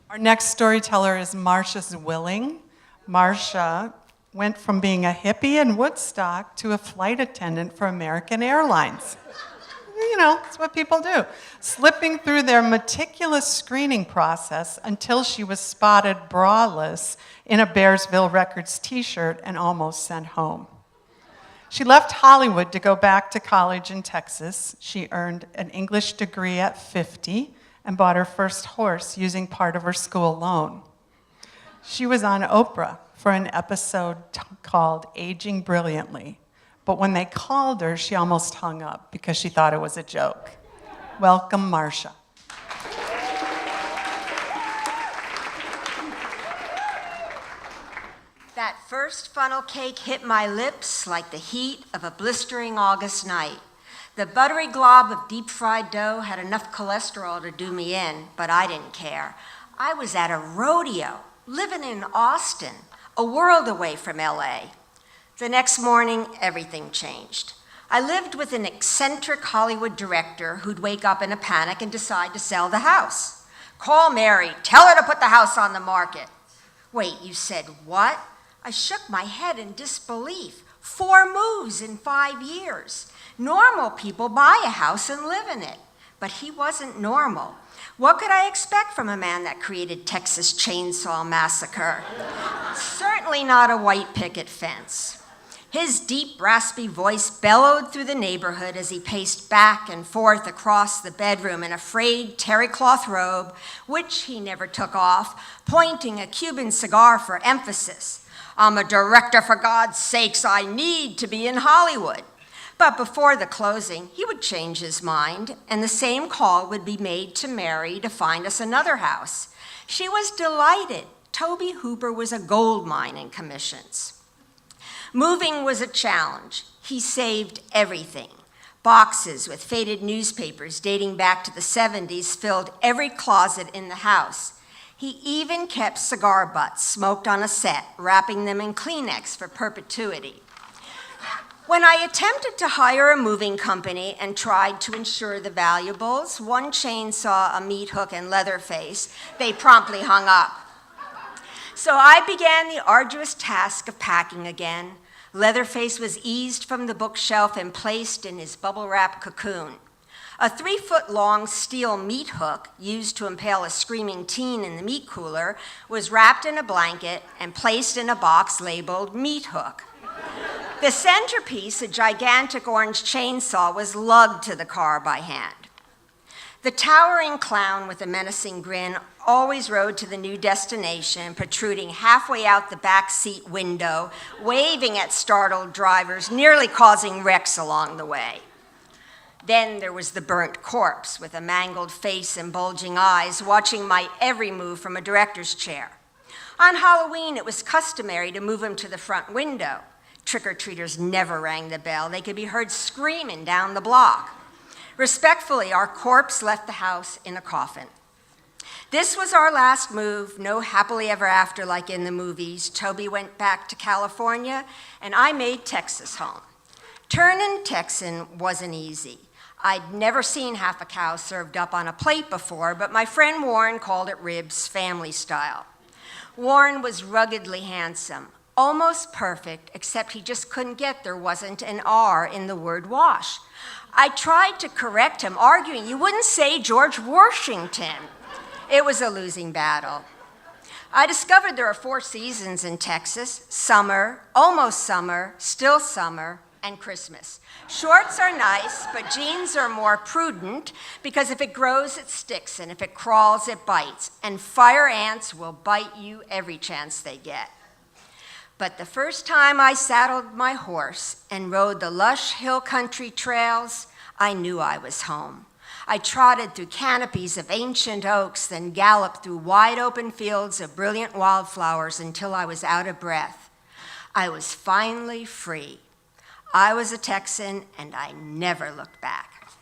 Our next storyteller is Marcia Zwilling. Marcia went from being a hippie in Woodstock to a flight attendant for American Airlines. You know, it's what people do. Slipping through their meticulous screening process until she was spotted braless in a Bearsville Records t-shirt and almost sent home. She left Hollywood to go back to college in Texas. She earned an English degree at 50 and bought her first horse using part of her school loan. She was on Oprah for an episode called Aging Brilliantly. But when they called her, she almost hung up because she thought it was a joke. Welcome, Marcia. That first funnel cake hit my lips like the heat of a blistering August night. The buttery glob of deep-fried dough had enough cholesterol to do me in, but I didn't care. I was at a rodeo, living in Austin, a world away from LA. The next morning, everything changed. I lived with an eccentric Hollywood director who'd wake up in a panic and decide to sell the house. Call Mary, tell her to put the house on the market. Wait, you said what? I shook my head in disbelief. 4 moves in 5 years. Normal people buy a house and live in it, but he wasn't normal. What could I expect from a man that created Texas Chainsaw Massacre? Certainly not a white picket fence. His deep, raspy voice bellowed through the neighborhood as he paced back and forth across the bedroom in a frayed terry cloth robe, which he never took off, pointing a Cuban cigar for emphasis. I'm a director, for God's sakes, I need to be in Hollywood. But before the closing, he would change his mind, and the same call would be made to Mary to find us another house. She was delighted. Toby Hooper was a gold mine in commissions. Moving was a challenge. He saved everything. Boxes with faded newspapers dating back to the 70s filled every closet in the house. He even kept cigar butts smoked on a set, wrapping them in Kleenex for perpetuity. When I attempted to hire a moving company and tried to insure the valuables, one chainsaw, a meat hook, and Leatherface, they promptly hung up. So I began the arduous task of packing again. Leatherface was eased from the bookshelf and placed in his bubble-wrap cocoon. A 3-foot-long steel meat hook, used to impale a screaming teen in the meat cooler, was wrapped in a blanket and placed in a box labeled meat hook. The centerpiece, a gigantic orange chainsaw, was lugged to the car by hand. The towering clown with a menacing grin always rode to the new destination, protruding halfway out the back seat window, waving at startled drivers, nearly causing wrecks along the way. Then there was the burnt corpse with a mangled face and bulging eyes, watching my every move from a director's chair. On Halloween, it was customary to move him to the front window. Trick-or-treaters never rang the bell. They could be heard screaming down the block. Respectfully, our corpse left the house in a coffin. This was our last move, no happily ever after like in the movies. Toby went back to California, and I made Texas home. Turning Texan wasn't easy. I'd never seen half a cow served up on a plate before, but my friend Warren called it ribs, family style. Warren was ruggedly handsome, almost perfect, except he just couldn't get there wasn't an R in the word wash. I tried to correct him, arguing, you wouldn't say George Washington. It was a losing battle. I discovered there are 4 seasons in Texas: summer, almost summer, still summer, and Christmas. Shorts are nice, but jeans are more prudent because if it grows, it sticks, and if it crawls, it bites. And fire ants will bite you every chance they get. But the first time I saddled my horse and rode the lush hill country trails, I knew I was home. I trotted through canopies of ancient oaks, then galloped through wide open fields of brilliant wildflowers until I was out of breath. I was finally free. I was a Texan, and I never looked back.